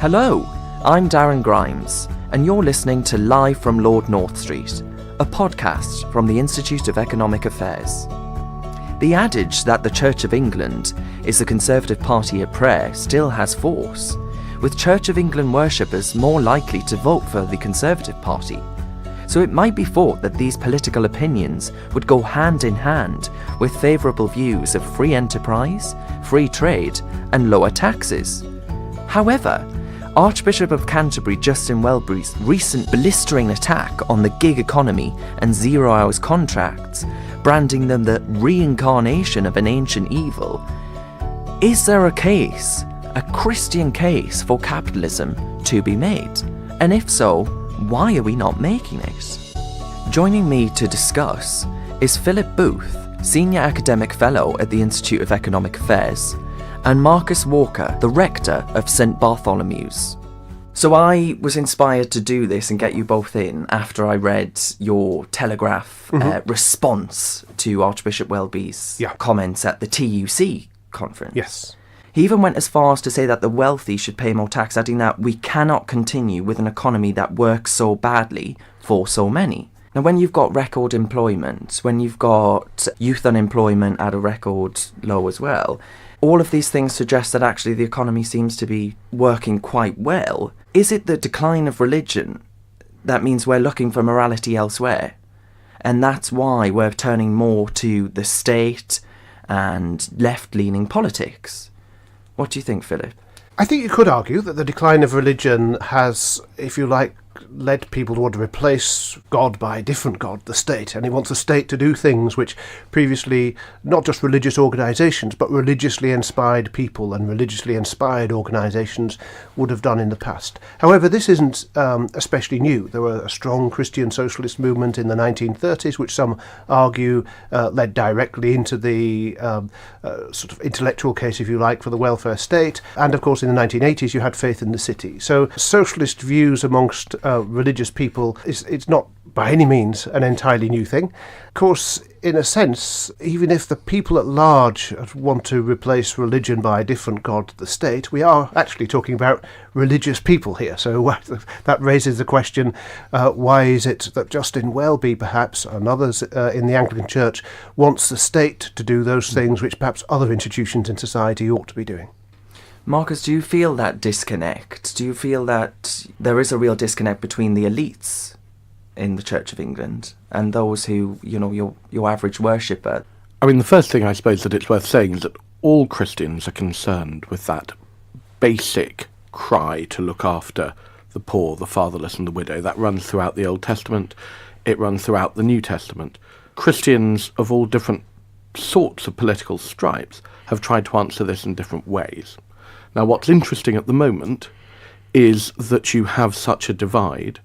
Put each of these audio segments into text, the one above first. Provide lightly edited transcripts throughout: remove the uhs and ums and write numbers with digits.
Hello, I'm Darren Grimes, and you're listening to Live from Lord North Street, a podcast from the Institute of Economic Affairs. The adage that the Church of England is the Conservative Party at prayer still has force, with Church of England worshippers more likely to vote for the Conservative Party. So it might be thought that these political opinions would go hand in hand with favourable views of free enterprise, free trade, and lower taxes. However, Archbishop of Canterbury Justin Welby's recent blistering attack on the gig economy and zero-hours contracts, branding them the reincarnation of an ancient evil, is there a Christian case for capitalism to be made? And if so, why are we not making it? Joining me to discuss is Philip Booth, Senior Academic Fellow at the Institute of Economic Affairs, and Marcus Walker, the Rector of St Bartholomew's. So I was inspired to do this and get you both in after I read your Telegraph response to Archbishop Welby's comments at the TUC conference. Yes. He even went as far as to say that the wealthy should pay more tax, adding that we cannot continue with an economy that works so badly for so many. Now, when you've got record employment, when you've got youth unemployment at a record low as well, all of these things suggest that actually the economy seems to be working quite well. Is it the decline of religion that means we're looking for morality elsewhere? And that's why we're turning more to the state and left-leaning politics? What do you think, Philip? I think you could argue that the decline of religion has, if you like, led people to want to replace God by a different God, the state, and he wants the state to do things which previously not just religious organisations but religiously inspired people and religiously inspired organisations would have done in the past. However, this isn't especially new. There were a strong Christian socialist movement in the 1930s which some argue led directly into the sort of intellectual case, if you like, for the welfare state, and of course in the 1980s you had faith in the city. So socialist views amongst religious people, it's not by any means an entirely new thing. Of course, in a sense, even if the people at large want to replace religion by a different god, the state, we are actually talking about religious people here. So that raises the question, why is it that Justin Welby, perhaps, and others in the Anglican Church, wants the state to do those things which perhaps other institutions in society ought to be doing? Marcus, do you feel that disconnect? Do you feel that there is a real disconnect between the elites in the Church of England and those who, you know, your average worshipper? I mean, the first thing I suppose that it's worth saying is that all Christians are concerned with that basic cry to look after the poor, the fatherless and the widow. That runs throughout the Old Testament. It runs throughout the New Testament. Christians of all different sorts of political stripes have tried to answer this in different ways. Now, what's interesting at the moment is that you have such a divide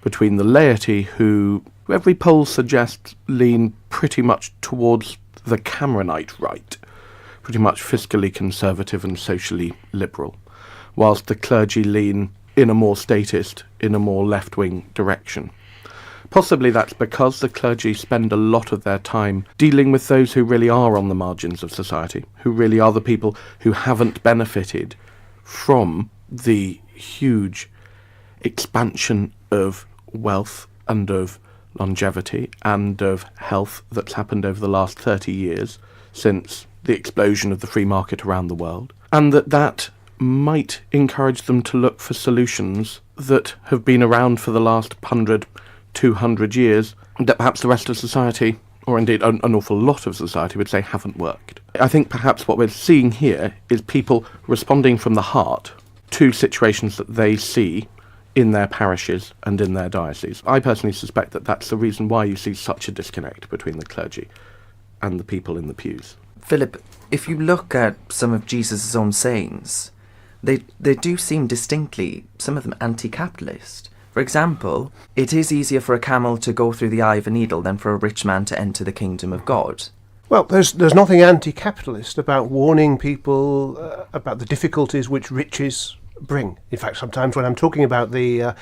between the laity who every poll suggests lean pretty much towards the Cameronite right, pretty much fiscally conservative and socially liberal, whilst the clergy lean in a more statist, in a more left-wing direction. Possibly that's because the clergy spend a lot of their time dealing with those who really are on the margins of society, who really are the people who haven't benefited from the huge expansion of wealth and of longevity and of health that's happened over the last 30 years since the explosion of the free market around the world, and that might encourage them to look for solutions that have been around for the last 100, 200 years that perhaps the rest of society, or indeed an awful lot of society, would say haven't worked. I think perhaps what we're seeing here is people responding from the heart to situations that they see in their parishes and in their dioceses. I personally suspect that that's the reason why you see such a disconnect between the clergy and the people in the pews. Philip, if you look at some of Jesus' own sayings, they do seem distinctly, some of them, anti-capitalist. For example, it is easier for a camel to go through the eye of a needle than for a rich man to enter the kingdom of God. Well, there's nothing anti-capitalist about warning people about the difficulties which riches bring. In fact, sometimes when I'm talking about the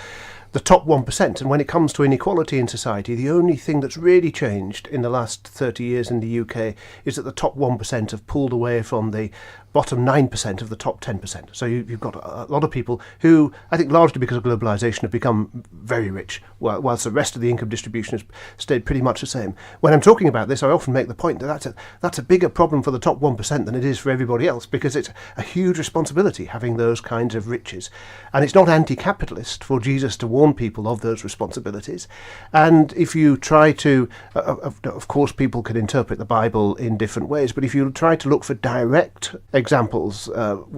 the top 1%. And when it comes to inequality in society, the only thing that's really changed in the last 30 years in the UK is that the top 1% have pulled away from the bottom 9% of the top 10%. So you've got a lot of people who, I think largely because of globalisation, have become very rich, whilst the rest of the income distribution has stayed pretty much the same. When I'm talking about this, I often make the point that that's a bigger problem for the top 1% than it is for everybody else, because it's a huge responsibility having those kinds of riches. And it's not anti-capitalist for Jesus to warn people of those responsibilities. And if you try to, of course people can interpret the Bible in different ways, but if you try to look for direct examples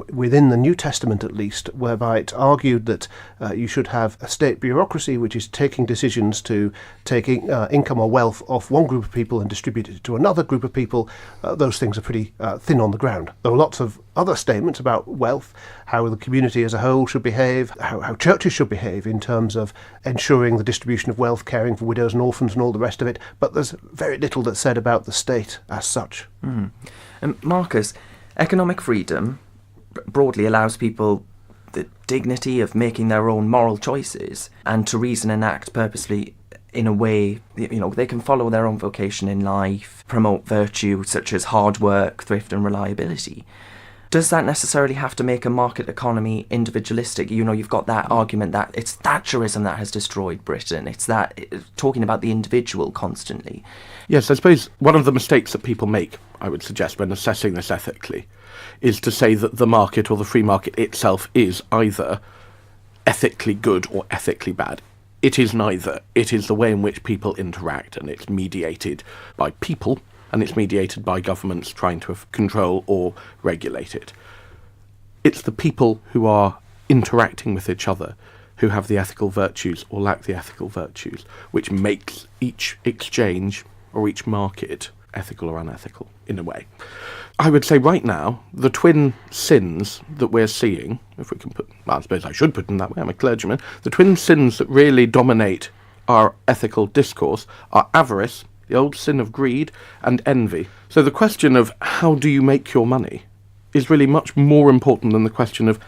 within the New Testament at least, whereby it's argued that you should have a state bureaucracy which is taking decisions to take income or wealth off one group of people and distribute it to another group of people, those things are pretty thin on the ground. There are lots of other statements about wealth, how the community as a whole should behave, how churches should behave in terms of ensuring the distribution of wealth, caring for widows and orphans and all the rest of it, but there's very little that's said about the state as such. Mm. And Marcus, economic freedom broadly allows people the dignity of making their own moral choices and to reason and act purposely in a way, they can follow their own vocation in life, promote virtue such as hard work, thrift and reliability. Does that necessarily have to make a market economy individualistic? You've got that argument that it's Thatcherism that has destroyed Britain. It's that talking about the individual constantly. Yes, I suppose one of the mistakes that people make, I would suggest, when assessing this ethically, is to say that the market or the free market itself is either ethically good or ethically bad. It is neither. It is the way in which people interact, and it's mediated by people, and it's mediated by governments trying to control or regulate it. It's the people who are interacting with each other who have the ethical virtues or lack the ethical virtues, which makes each exchange or each market ethical or unethical, in a way. I would say right now, the twin sins that we're seeing, if we can put, I suppose I should put them that way, I'm a clergyman, the twin sins that really dominate our ethical discourse are avarice, the old sin of greed, and envy. So the question of how do you make your money is really much more important than the question of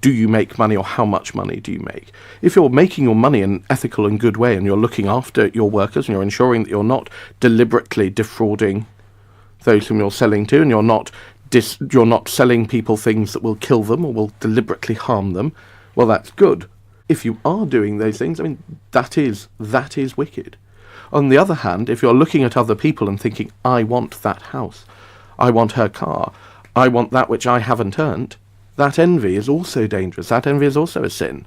do you make money or how much money do you make. If you're making your money in an ethical and good way and you're looking after your workers and you're ensuring that you're not deliberately defrauding those whom you're selling to and you're not selling people things that will kill them or will deliberately harm them, well, that's good. If you are doing those things, that is wicked. On the other hand, if you're looking at other people and thinking, I want that house, I want her car, I want that which I haven't earned, that envy is also dangerous. That envy is also a sin.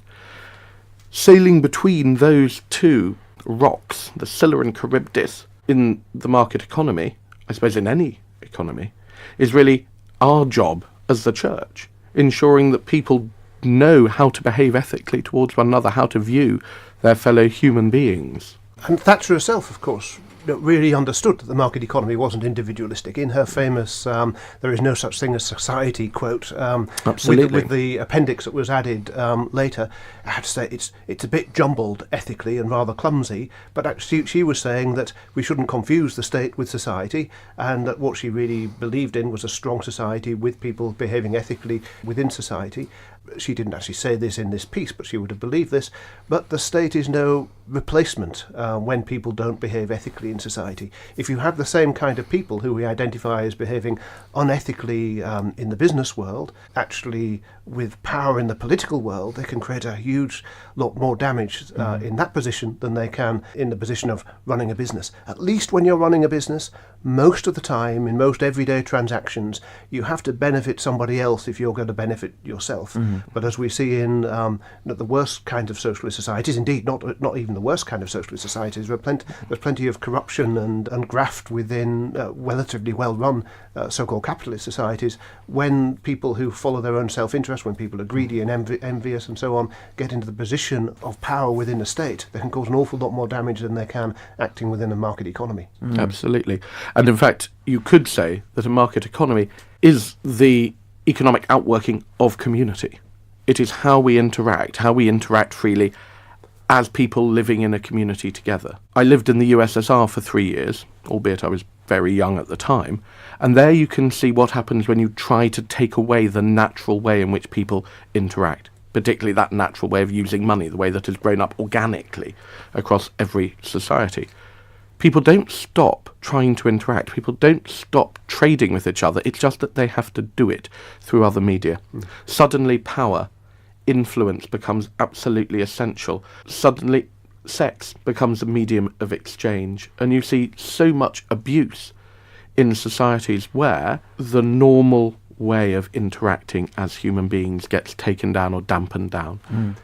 Sailing between those two rocks, the Scylla and Charybdis, in the market economy, I suppose in any economy, is really our job as the church, ensuring that people know how to behave ethically towards one another, how to view their fellow human beings. And Thatcher herself, of course, really understood that the market economy wasn't individualistic. In her famous "there is no such thing as society" quote, with the appendix that was added later, I have to say it's a bit jumbled ethically and rather clumsy, but actually she was saying that we shouldn't confuse the state with society, and that what she really believed in was a strong society with people behaving ethically within society. She didn't actually say this in this piece, but she would have believed this. But the state is no replacement when people don't behave ethically in society. If you have the same kind of people who we identify as behaving unethically in the business world, actually with power in the political world, they can create a huge lot more damage in that position than they can in the position of running a business. At least when you're running a business, most of the time, in most everyday transactions, you have to benefit somebody else if you're going to benefit yourself. But as we see in the worst kind of socialist societies, indeed not even the worst kind of socialist societies, there's plenty of corruption and graft within relatively well-run so-called capitalist societies. When people who follow their own self-interest, when people are greedy and envious and so on, get into the position of power within a state, they can cause an awful lot more damage than they can acting within a market economy. Absolutely. And in fact, you could say that a market economy is the economic outworking of community. It is how we interact freely as people living in a community together. I lived in the USSR for 3 years, albeit I was very young at the time, and there you can see what happens when you try to take away the natural way in which people interact. particularly that natural way of using money, the way that has grown up organically across every society. People don't stop trying to interact. People don't stop trading with each other. It's just that they have to do it through other media. Suddenly power, influence becomes absolutely essential. Suddenly sex becomes a medium of exchange. And you see so much abuse in societies where the normal way of interacting as human beings gets taken down or dampened down.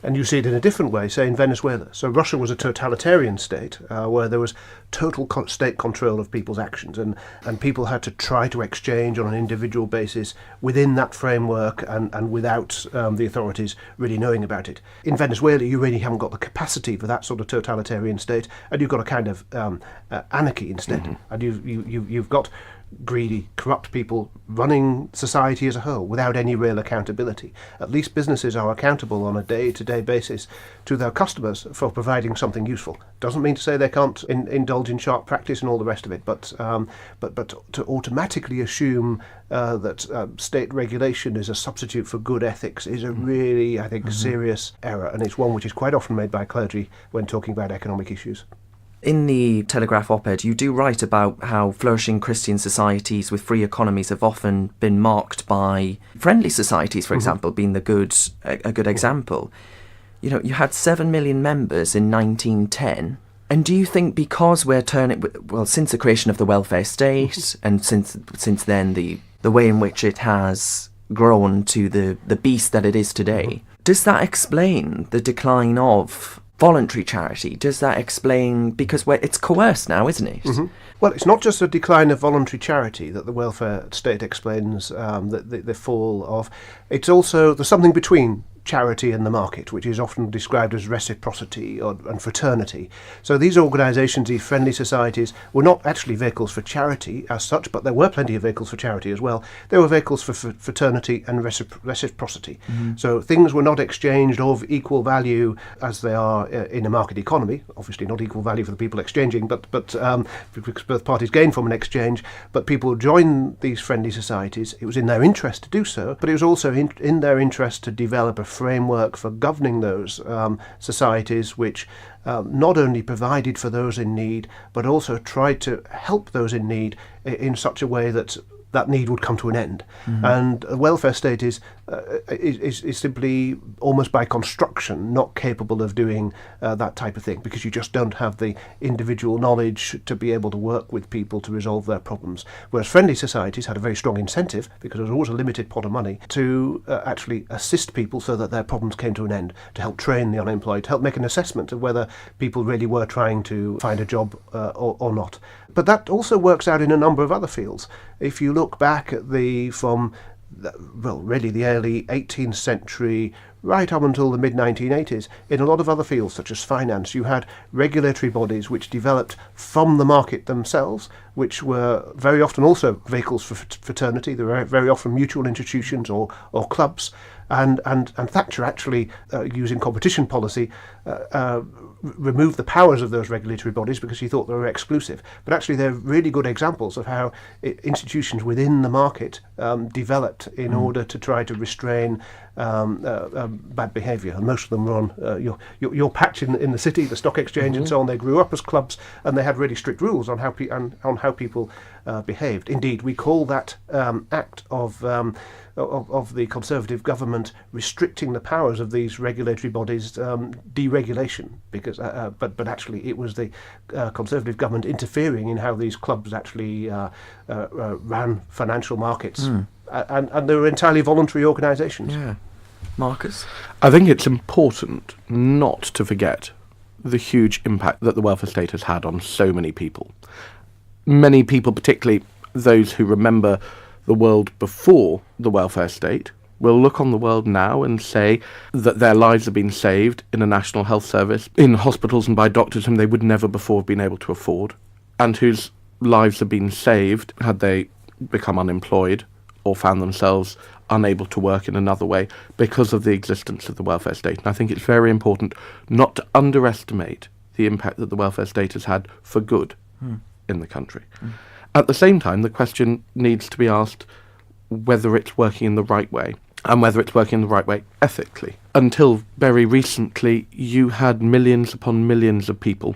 And you see it in a different way, say in Venezuela. So Russia was a totalitarian state where there was total state control of people's actions, and people had to try to exchange on an individual basis within that framework and without the authorities really knowing about it. In Venezuela, you really haven't got the capacity for that sort of totalitarian state, and you've got a kind of anarchy instead. And you've got greedy, corrupt people running society as a whole without any real accountability. At least businesses are accountable on a day-to-day basis to their customers for providing something useful. Doesn't mean to say they can't indulge in sharp practice and all the rest of it, but to automatically assume that state regulation is a substitute for good ethics is a really, I think, serious error, and it's one which is quite often made by clergy when talking about economic issues. In the Telegraph op-ed, you do write about how flourishing Christian societies with free economies have often been marked by friendly societies, for example, being a good example. You know, you had 7 million members in 1910. And do you think because we're since the creation of the welfare state and since then the way in which it has grown to the beast that it is today, does that explain the decline of voluntary charity? Does that explain, because it's coerced now, isn't it? Well, it's not just a decline of voluntary charity that the welfare state explains the fall of. It's also there's something between charity and the market, which is often described as reciprocity and fraternity. So these organisations, these friendly societies, were not actually vehicles for charity as such, but there were plenty of vehicles for charity as well. They were vehicles for fraternity and reciprocity. So things were not exchanged of equal value as they are in a market economy. Obviously not equal value for the people exchanging, but because both parties gain from an exchange, but people join these friendly societies. It was in their interest to do so, but it was also in their interest to develop a framework for governing those societies which not only provided for those in need, but also tried to help those in need in such a way that that need would come to an end. And a welfare state is simply, almost by construction, not capable of doing that type of thing, because you just don't have the individual knowledge to be able to work with people to resolve their problems. Whereas friendly societies had a very strong incentive, because there was always a limited pot of money, to actually assist people so that their problems came to an end, to help train the unemployed, to help make an assessment of whether people really were trying to find a job or not. But that also works out in a number of other fields. If you look back at really the early 18th century, right up until the mid-1980s, in a lot of other fields, such as finance, you had regulatory bodies which developed from the market themselves, which were very often also vehicles for fraternity. They were very often mutual institutions or clubs. And Thatcher actually, using competition policy, removed the powers of those regulatory bodies because he thought they were exclusive. But actually they're really good examples of how institutions within the market developed in order to try to restrain bad behaviour. And most of them were on your patch in the city, the stock exchange and so on. They grew up as clubs, and they had really strict rules on how people behaved. Indeed, we call that act of the Conservative government restricting the powers of these regulatory bodies deregulation, because but actually it was the Conservative government interfering in how these clubs actually ran financial markets, and they were entirely voluntary organisations. Yeah. Marcus? I think it's important not to forget the huge impact that the welfare state has had on so many people. Many people, particularly those who remember the world before the welfare state, will look on the world now and say that their lives have been saved in a national health service, in hospitals and by doctors whom they would never before have been able to afford, and whose lives have been saved had they become unemployed or found themselves unable to work in another way because of the existence of the welfare state. And I think it's very important not to underestimate the impact that the welfare state has had for good in the country. At the same time, the question needs to be asked whether it's working in the right way. and whether it's working the right way ethically. Until very recently, you had millions upon millions of people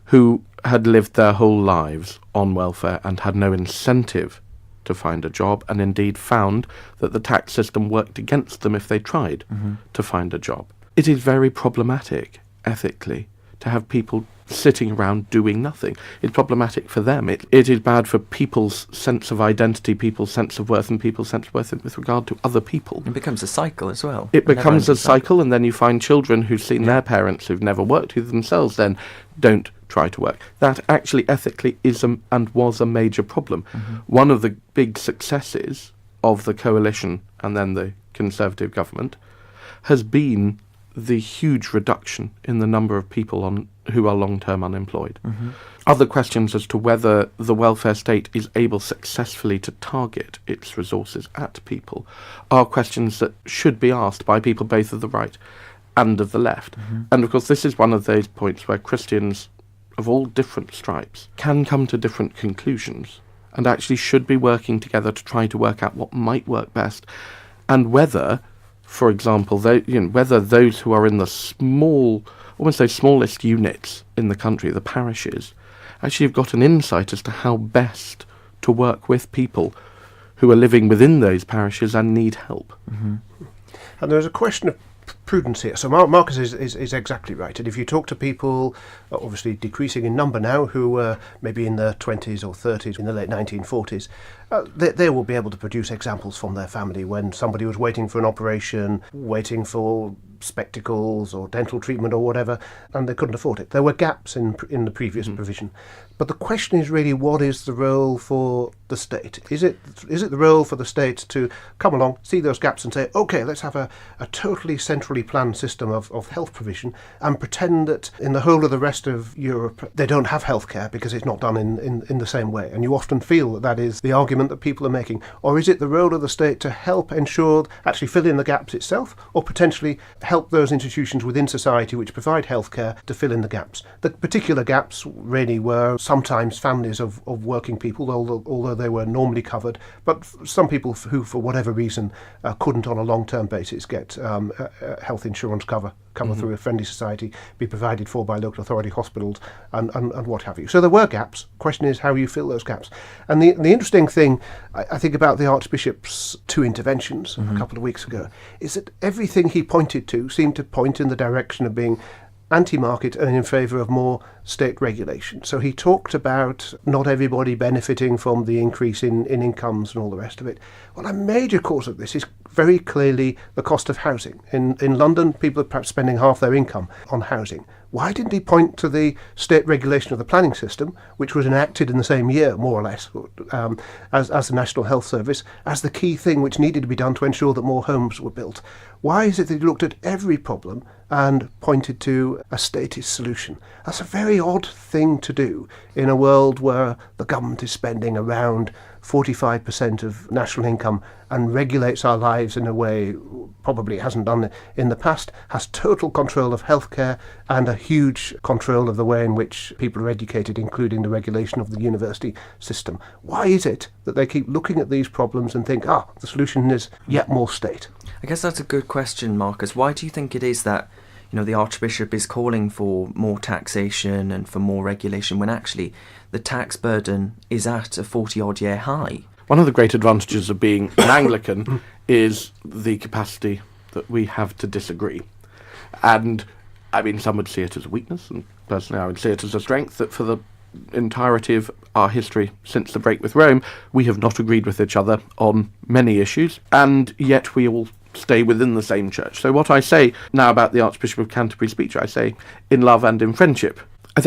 who had lived their whole lives on welfare and had no incentive to find a job, and indeed found that the tax system worked against them if they tried to find a job. It is very problematic, ethically, to have people sitting around doing nothing. It's problematic for them. It is bad for people's sense of identity, people's sense of worth, and people's sense of worth with regard to other people. It becomes a cycle as well. It becomes a cycle, and then you find children who've seen their parents who've never worked, who themselves then don't try to work. That actually ethically is and was a major problem. One of the big successes of the coalition and then the Conservative government has been the huge reduction in the number of people who are long-term unemployed. Other questions as to whether the welfare state is able successfully to target its resources at people are questions that should be asked by people both of the right and of the left. And of course this is one of those points where Christians of all different stripes can come to different conclusions and actually should be working together to try to work out what might work best, and whether, for example, whether those who are in the almost those smallest units in the country, the parishes, actually have got an insight as to how best to work with people who are living within those parishes and need help. And there's a question of prudence here. So Marcus is exactly right. And if you talk to people, obviously decreasing in number now, who were maybe in their 20s or 30s in the late 1940s, they will be able to produce examples from their family when somebody was waiting for an operation, waiting for spectacles or dental treatment or whatever, and they couldn't afford it. There were gaps in the previous provision. But the question is really, what is the role for the state? Is it the role for the state to come along, see those gaps and say, OK, let's have a totally centrally planned system of health provision and pretend that in the whole of the rest of Europe they don't have healthcare because it's not done in the same way? And you often feel that is the argument that people are making. Or is it the role of the state to help ensure, actually fill in the gaps itself, or potentially help those institutions within society which provide healthcare to fill in the gaps? The particular gaps really were sometimes families of working people, although they were normally covered, but some people who, for whatever reason, couldn't on a long-term basis get health insurance cover through a friendly society, be provided for by local authority hospitals and what have you. So there were gaps. The question is how you fill those gaps. And the interesting thing, I think, about the Archbishop's two interventions a couple of weeks ago is that everything he pointed to seemed to point in the direction of being anti-market and in favour of more state regulation. So he talked about not everybody benefiting from the increase in incomes and all the rest of it. Well, a major cause of this is very clearly the cost of housing. In London, people are perhaps spending half their income on housing. Why didn't he point to the state regulation of the planning system, which was enacted in the same year, more or less, as the National Health Service, as the key thing which needed to be done to ensure that more homes were built? Why is it that he looked at every problem and pointed to a statist solution? That's a very odd thing to do in a world where the government is spending around 45% of national income and regulates our lives in a way probably it hasn't done in the past, has total control of healthcare and a huge control of the way in which people are educated, including the regulation of the university system. Why is it that they keep looking at these problems and think, the solution is yet more state? I guess that's a good question, Marcus. Why do you think it is that the Archbishop is calling for more taxation and for more regulation when actually the tax burden is at a 40-odd year high? One of the great advantages of being an Anglican is the capacity that we have to disagree. And, some would see it as a weakness, and personally I would see it as a strength, that for the entirety of our history since the break with Rome, we have not agreed with each other on many issues, and yet we all stay within the same church. So what I say now about the Archbishop of Canterbury's speech, I say in love and in friendship.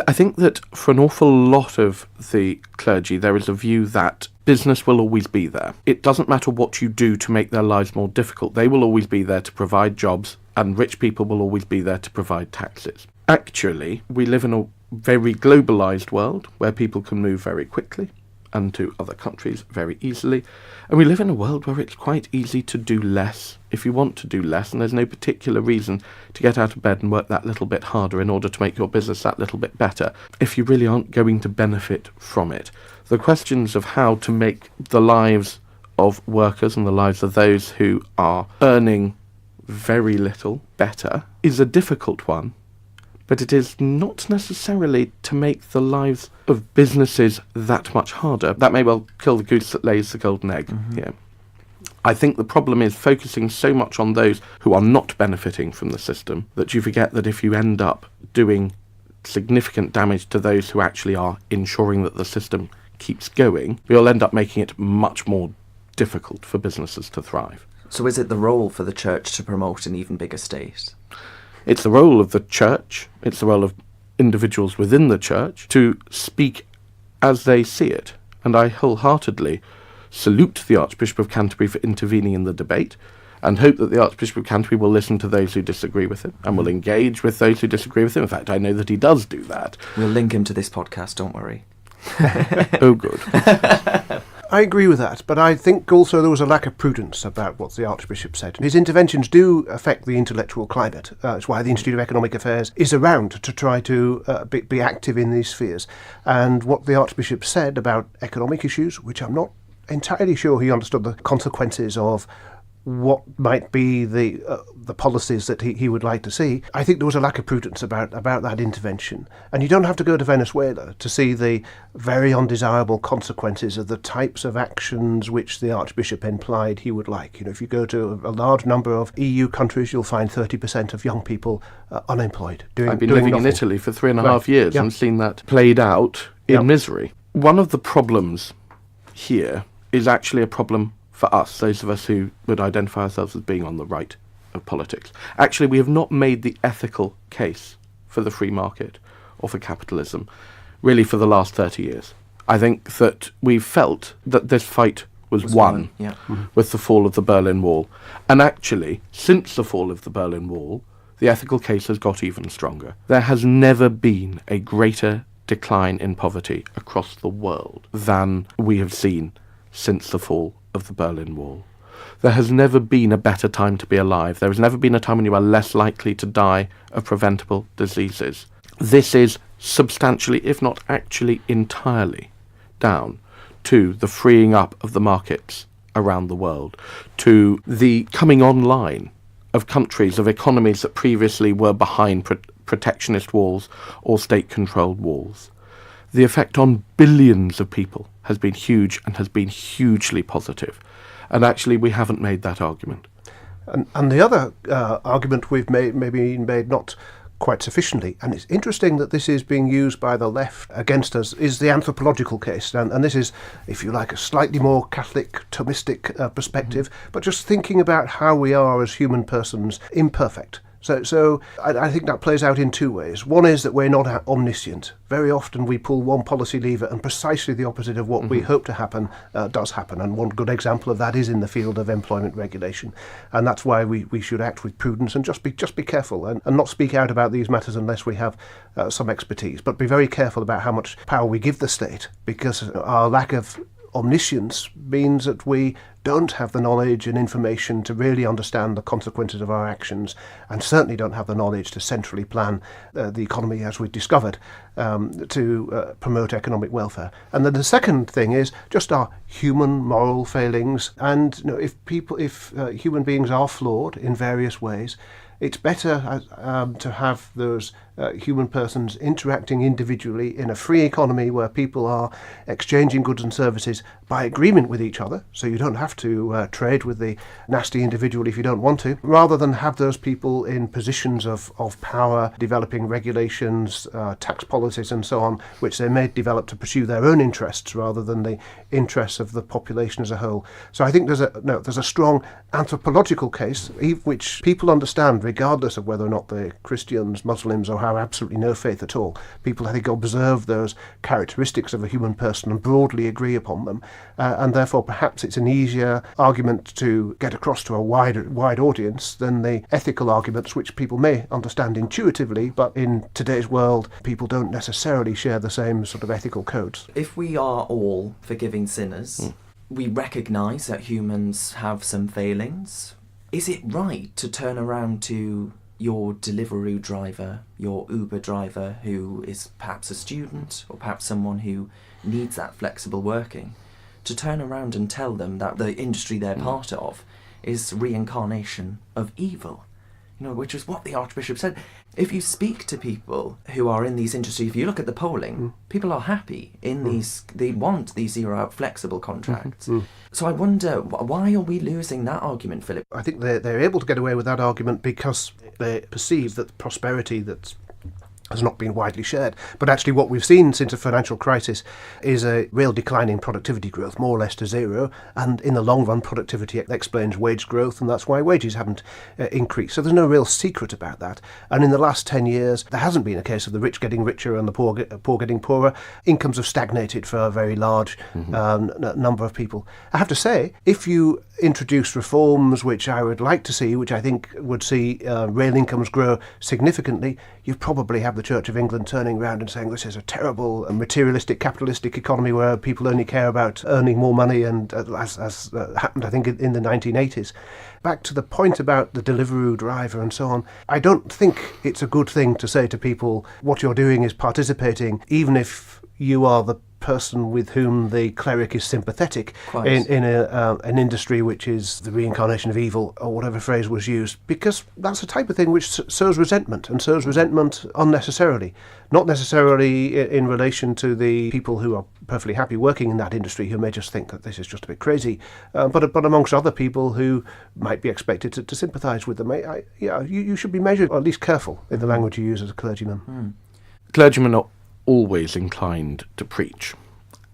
I think that for an awful lot of the clergy, there is a view that business will always be there. It doesn't matter what you do to make their lives more difficult. They will always be there to provide jobs, and rich people will always be there to provide taxes. Actually, we live in a very globalised world where people can move very quickly and to other countries very easily. And we live in a world where it's quite easy to do less if you want to do less, and there's no particular reason to get out of bed and work that little bit harder in order to make your business that little bit better if you really aren't going to benefit from it. The questions of how to make the lives of workers and the lives of those who are earning very little better is a difficult one, but it is not necessarily to make the lives of businesses that much harder. That may well kill the goose that lays the golden egg. Yeah. I think the problem is focusing so much on those who are not benefiting from the system that you forget that if you end up doing significant damage to those who actually are ensuring that the system keeps going, you'll end up making it much more difficult for businesses to thrive. So is it the role for the church to promote an even bigger state? It's the role of the church, it's the role of individuals within the church to speak as they see it. And I wholeheartedly salute the Archbishop of Canterbury for intervening in the debate, and hope that the Archbishop of Canterbury will listen to those who disagree with him and will engage with those who disagree with him. In fact, I know that he does do that. We'll link him to this podcast, don't worry. Oh, good. I agree with that, but I think also there was a lack of prudence about what the Archbishop said. His interventions do affect the intellectual climate. That's why the Institute of Economic Affairs is around to try to be active in these spheres. And what the Archbishop said about economic issues, which I'm not entirely sure he understood the consequences of what might be the policies that he would like to see. I think there was a lack of prudence about that intervention. And you don't have to go to Venezuela to see the very undesirable consequences of the types of actions which the Archbishop implied he would like. You know, if you go to a large number of EU countries, you'll find 30% of young people unemployed. I've been living in Italy for 3.5 years and seen that played out in misery. One of the problems here is actually a problem for us, those of us who would identify ourselves as being on the right of politics. Actually, we have not made the ethical case for the free market or for capitalism, really for the last 30 years. I think that we've felt that this fight was won with the fall of the Berlin Wall. And actually, since the fall of the Berlin Wall, the ethical case has got even stronger. There has never been a greater decline in poverty across the world than we have seen since the fall of the Berlin Wall. There has never been a better time to be alive. There has never been a time when you are less likely to die of preventable diseases. This is substantially, if not actually entirely, down to the freeing up of the markets around the world, to the coming online of countries, of economies that previously were behind protectionist walls or state-controlled walls. The effect on billions of people has been huge and has been hugely positive. And actually, we haven't made that argument. And the other argument we've made, maybe made not quite sufficiently, and it's interesting that this is being used by the left against us, is the anthropological case. And this is, if you like, a slightly more Catholic, Thomistic perspective, but just thinking about how we are as human persons imperfect. So I think that plays out in two ways. One is that we're not omniscient. Very often we pull one policy lever and precisely the opposite of what we hope to happen does happen. And one good example of that is in the field of employment regulation. And that's why we should act with prudence and just be careful and not speak out about these matters unless we have some expertise. But be very careful about how much power we give the state, because our lack of omniscience means that we don't have the knowledge and information to really understand the consequences of our actions, and certainly don't have the knowledge to centrally plan the economy as we've discovered to promote economic welfare. And then the second thing is just our human moral failings. And if human beings are flawed in various ways, it's better to have those human persons interacting individually in a free economy where people are exchanging goods and services by agreement with each other, so you don't have to trade with the nasty individual if you don't want to, rather than have those people in positions of power developing regulations, tax policies and so on, which they may develop to pursue their own interests rather than the interests of the population as a whole. So I think there's a strong anthropological case which people understand regardless of whether or not they're Christians, Muslims or have absolutely no faith at all. People, I think, observe those characteristics of a human person and broadly agree upon them, and therefore perhaps it's an easier argument to get across to a wide audience than the ethical arguments which people may understand intuitively, but in today's world people don't necessarily share the same sort of ethical codes. If we are all forgiving sinners, we recognise that humans have some failings. Is it right to turn around to your Deliveroo driver, your Uber driver, who is perhaps a student or perhaps someone who needs that flexible working, to turn around and tell them that the industry they're part of is reincarnation of evil. Which is what the Archbishop said. If you speak to people who are in these industries, if you look at the polling, people are happy in these, they want these zero-hour flexible contracts. So I wonder, why are we losing that argument, Philip? I think they're able to get away with that argument because they perceive that the prosperity that has not been widely shared. But actually what we've seen since the financial crisis is a real decline in productivity growth, more or less to zero, and in the long run productivity explains wage growth, and that's why wages haven't increased. So there's no real secret about that. And in the last 10 years there hasn't been a case of the rich getting richer and the poor getting poorer. Incomes have stagnated for a very large number of people. I have to say, if you introduce reforms which I would like to see, which I think would see real incomes grow significantly, you probably have the Church of England turning around and saying this is a terrible and materialistic capitalistic economy where people only care about earning more money, and as happened I think in the 1980s. Back to the point about the Deliveroo driver and so on, I don't think it's a good thing to say to people what you're doing is participating, even if you are the person with whom the cleric is sympathetic in an industry which is the reincarnation of evil, or whatever phrase was used, because that's the type of thing which sows resentment, and sows resentment unnecessarily. Not necessarily in relation to the people who are perfectly happy working in that industry, who may just think that this is just a bit crazy, but amongst other people who might be expected to sympathise with them. You should be measured, or at least careful, in the language you use as a clergyman. Clergymen are always inclined to preach,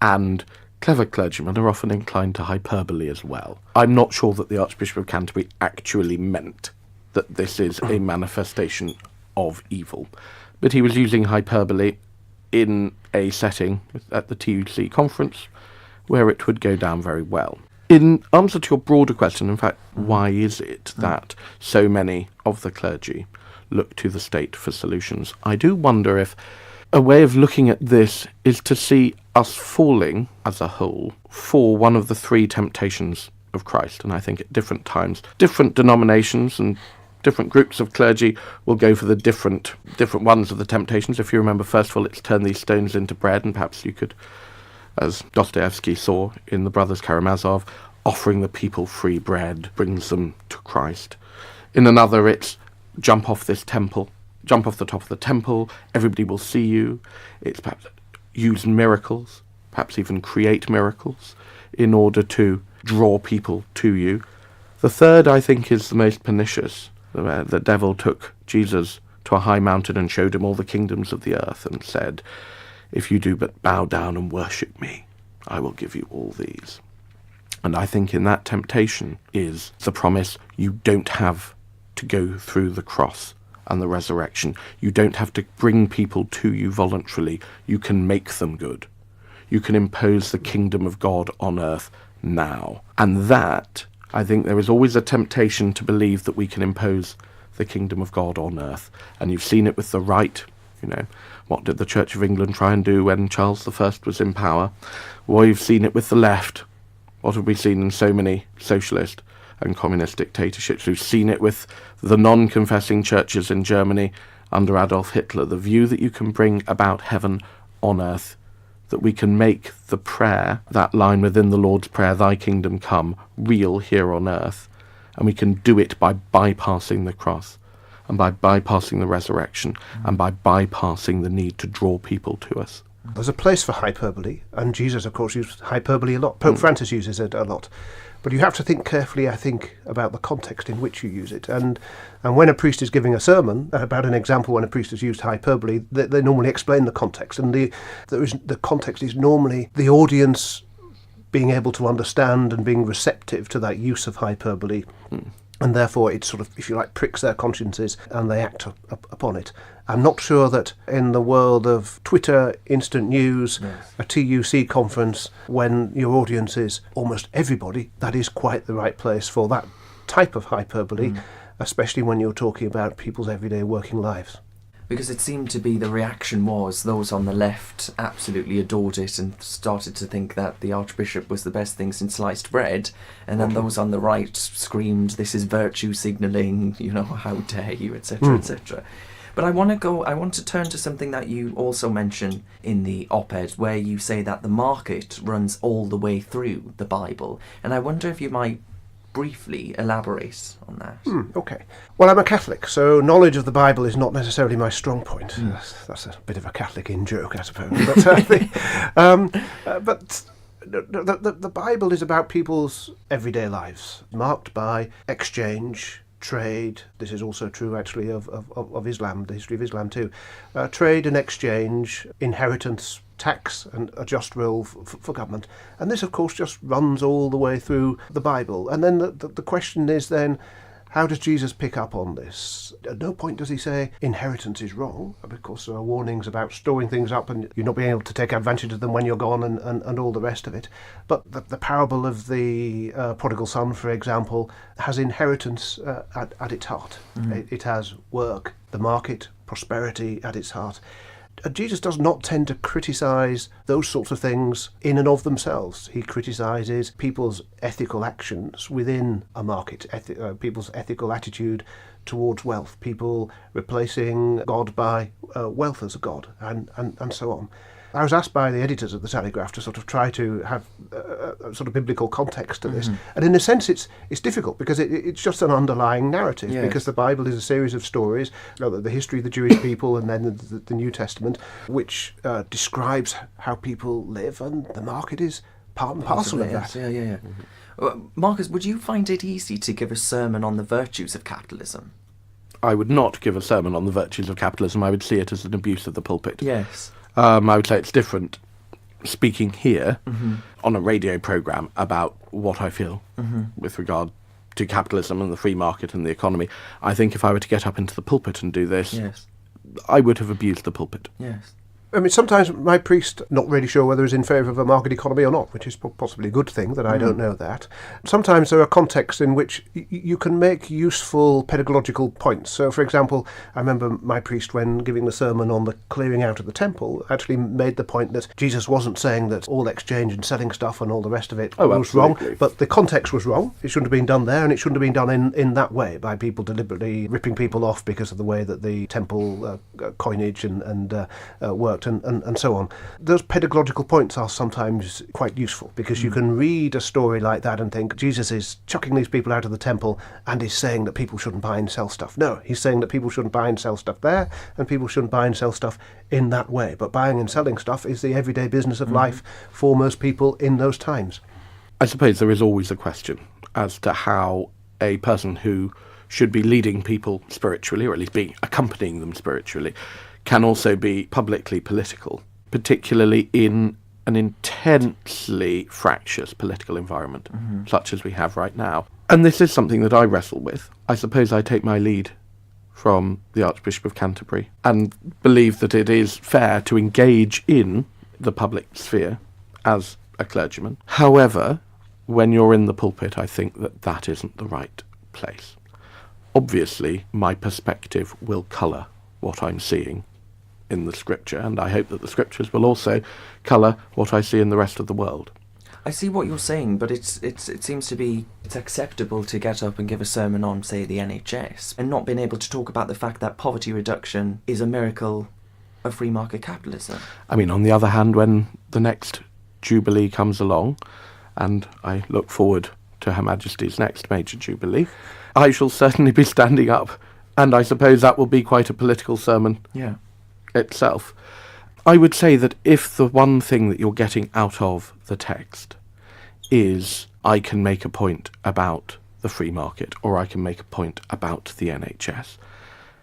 and clever clergymen are often inclined to hyperbole as well. I'm not sure that the Archbishop of Canterbury actually meant that this is a manifestation of evil, but he was using hyperbole in a setting at the TUC conference where it would go down very well. In answer to your broader question, in fact, why is it that so many of the clergy look to the state for solutions, I do wonder if a way of looking at this is to see us falling, as a whole, for one of the three temptations of Christ. And I think at different times, different denominations and different groups of clergy will go for the different ones of the temptations. If you remember, first of all, it's turn these stones into bread, and perhaps you could, as Dostoevsky saw in The Brothers Karamazov, offering the people free bread brings them to Christ. In another, it's jump off this temple. Jump off the top of the temple, everybody will see you. It's perhaps use miracles, perhaps even create miracles, in order to draw people to you. The third, I think, is the most pernicious. The devil took Jesus to a high mountain and showed him all the kingdoms of the earth and said, if you do but bow down and worship me, I will give you all these. And I think in that temptation is the promise you don't have to go through the cross and the resurrection. You don't have to bring people to you voluntarily. You can make them good. You can impose the kingdom of God on earth now. And that, I think there is always a temptation to believe that we can impose the kingdom of God on earth. And you've seen it with the right. What did the Church of England try and do when Charles I was in power? Well, you've seen it with the left. What have we seen in so many socialist and communist dictatorships? We've seen it with the non-confessing churches in Germany under Adolf Hitler. The view that you can bring about heaven on earth, that we can make the prayer, that line within the Lord's Prayer, thy kingdom come, real here on earth. And we can do it by bypassing the cross, and by bypassing the resurrection, and by bypassing the need to draw people to us. There's a place for hyperbole, and Jesus, of course, used hyperbole a lot. Pope Francis uses it a lot. But you have to think carefully, I think, about the context in which you use it. And when a priest is giving a sermon about an example when a priest has used hyperbole, they normally explain the context. And the context is normally the audience being able to understand and being receptive to that use of hyperbole. And therefore it sort of, if you like, pricks their consciences and they act upon it. I'm not sure that in the world of Twitter, instant news, a TUC conference, when your audience is almost everybody, that is quite the right place for that type of hyperbole, especially when you're talking about people's everyday working lives. Because it seemed to be the reaction was those on the left absolutely adored it and started to think that the Archbishop was the best thing since sliced bread, and then those on the right screamed, this is virtue signalling, how dare you, etc., etc. But I want to turn to something that you also mention in the op-ed, where you say that the market runs all the way through the Bible. And I wonder if you might briefly elaborate on that. Okay. Well, I'm a Catholic, so knowledge of the Bible is not necessarily my strong point. That's a bit of a Catholic in-joke, I suppose. But the Bible is about people's everyday lives, marked by exchange, trade. This is also true, actually, of Islam, the history of Islam too. Trade and exchange, inheritance, tax, and a just rule for government. And this, of course, just runs all the way through the Bible. And then the question is then, how does Jesus pick up on this? At no point does he say inheritance is wrong, because there are warnings about storing things up and you're not being able to take advantage of them when you're gone and all the rest of it. But the parable of the prodigal son, for example, has inheritance at its heart. It has work, the market, prosperity at its heart. Jesus does not tend to criticise those sorts of things in and of themselves. He criticises people's ethical actions within a market, people's ethical attitude towards wealth, people replacing God by wealth as a god, and so on. I was asked by the editors of the Telegraph to sort of try to have a sort of biblical context to this, and in a sense it's difficult because it's just an underlying narrative, because the Bible is a series of stories, the history of the Jewish people and then the New Testament, which describes how people live, and the market is part and parcel of that. Yeah. Marcus, would you find it easy to give a sermon on the virtues of capitalism? I would not give a sermon on the virtues of capitalism. I would see it as an abuse of the pulpit. Yes. I would say it's different speaking here on a radio programme about what I feel with regard to capitalism and the free market and the economy. I think if I were to get up into the pulpit and do this, I would have abused the pulpit. Yes. I mean, sometimes my priest, not really sure whether he's in favour of a market economy or not, which is possibly a good thing that I don't know that. Sometimes there are contexts in which you can make useful pedagogical points. So, for example, I remember my priest, when giving the sermon on the clearing out of the temple, actually made the point that Jesus wasn't saying that all exchange and selling stuff and all the rest of it was wrong, but the context was wrong. It shouldn't have been done there, and it shouldn't have been done in that way, by people deliberately ripping people off because of the way that the temple coinage and worked. And so on. Those pedagogical points are sometimes quite useful, because you can read a story like that and think Jesus is chucking these people out of the temple and is saying that people shouldn't buy and sell stuff. No, he's saying that people shouldn't buy and sell stuff there, and people shouldn't buy and sell stuff in that way. But buying and selling stuff is the everyday business of life for most people in those times. I suppose there is always a question as to how a person who should be leading people spiritually, or at least be accompanying them spiritually, can also be publicly political, particularly in an intensely fractious political environment, such as we have right now. And this is something that I wrestle with. I suppose I take my lead from the Archbishop of Canterbury and believe that it is fair to engage in the public sphere as a clergyman. However, when you're in the pulpit, I think that isn't the right place. Obviously, my perspective will colour what I'm seeing in the scripture, and I hope that the scriptures will also colour what I see in the rest of the world. I see what you're saying, but it seems to be it's acceptable to get up and give a sermon on, say, the NHS, and not being able to talk about the fact that poverty reduction is a miracle of free market capitalism. I mean, on the other hand, when the next Jubilee comes along, and I look forward to Her Majesty's next major Jubilee, I shall certainly be standing up, and I suppose that will be quite a political sermon itself. I would say that if the one thing that you're getting out of the text is I can make a point about the free market, or I can make a point about the NHS,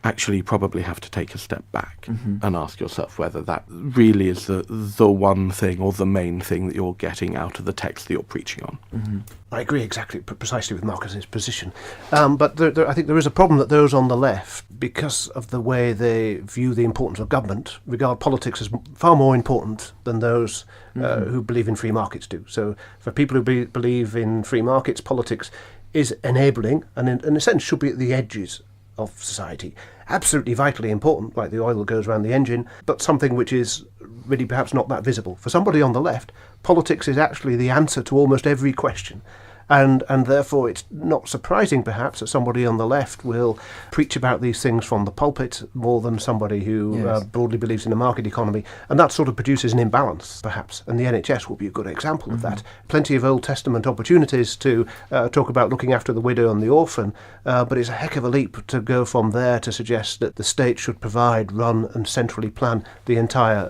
actually you probably have to take a step back and ask yourself whether that really is the one thing or the main thing that you're getting out of the text that you're preaching on. I agree exactly, precisely with Marcus's position. But I think there is a problem that those on the left, because of the way they view the importance of government, regard politics as far more important than those who believe in free markets do. So for people who believe in free markets, politics is enabling and in a sense should be at the edges of society. Absolutely vitally important, like the oil that goes around the engine, but something which is really perhaps not that visible. For somebody on the left, politics is actually the answer to almost every question. And therefore it's not surprising perhaps that somebody on the left will preach about these things from the pulpit more than somebody who broadly believes in a market economy. And that sort of produces an imbalance perhaps. And the NHS will be a good example of that. Plenty of Old Testament opportunities to talk about looking after the widow and the orphan, but it's a heck of a leap to go from there to suggest that the state should provide, run and centrally plan the entire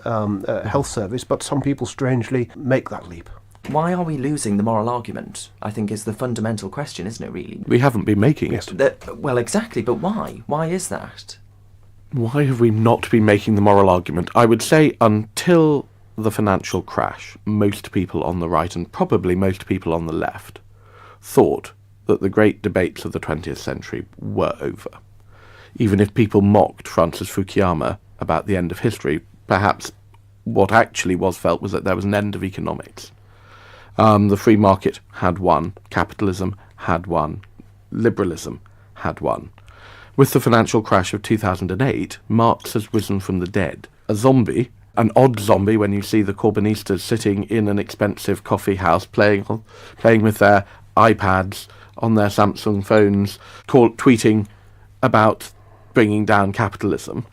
health service. But some people strangely make that leap. Why are we losing the moral argument, I think, is the fundamental question, isn't it, really? We haven't been making it. Well, exactly, but why? Why is that? Why have we not been making the moral argument? I would say until the financial crash, most people on the right, and probably most people on the left, thought that the great debates of the 20th century were over. Even if people mocked Francis Fukuyama about the end of history, perhaps what actually was felt was that there was an end of economics. The free market had won, capitalism had won, liberalism had won. With the financial crash of 2008, Marx has risen from the dead. A zombie, an odd zombie when you see the Corbynistas sitting in an expensive coffee house playing with their iPads on their Samsung phones, tweeting about bringing down capitalism.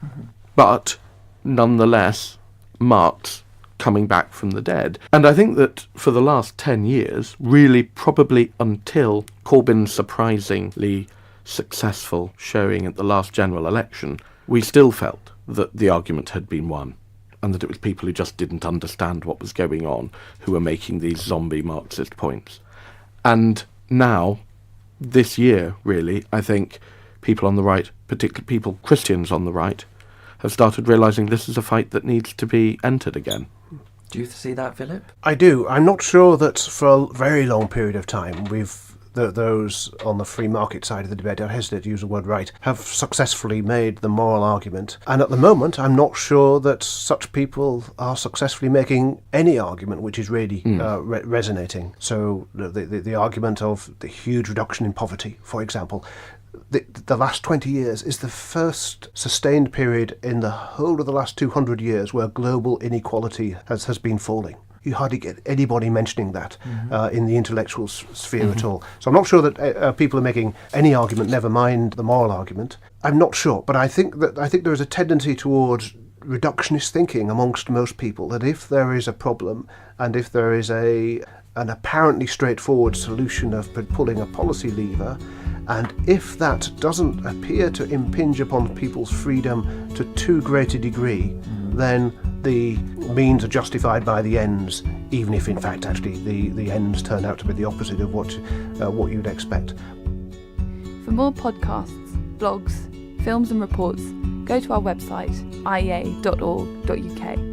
But nonetheless, Marx coming back from the dead. And I think that for the last 10 years, really probably until Corbyn's surprisingly successful showing at the last general election, we still felt that the argument had been won, and that it was people who just didn't understand what was going on who were making these zombie Marxist points. And now, this year, really, I think people on the right, particularly people, Christians on the right, have started realising this is a fight that needs to be entered again. Do you see that, Philip? I do. I'm not sure that for a very long period of time those on the free market side of the debate, I hesitate to use the word right, have successfully made the moral argument. And at the moment, I'm not sure that such people are successfully making any argument which is really resonating. So the argument of the huge reduction in poverty, for example, the last 20 years is the first sustained period in the whole of the last 200 years where global inequality has been falling. You hardly get anybody mentioning that in the intellectual sphere at all. So I'm not sure that people are making any argument, never mind the moral argument. I'm not sure, but I think there is a tendency towards reductionist thinking amongst most people, that if there is a problem and if there is an apparently straightforward solution of pulling a policy lever, and if that doesn't appear to impinge upon people's freedom to too great a degree, then the means are justified by the ends, even if in fact actually the ends turn out to be the opposite of what you'd expect. For more podcasts, blogs, films and reports, go to our website iea.org.uk.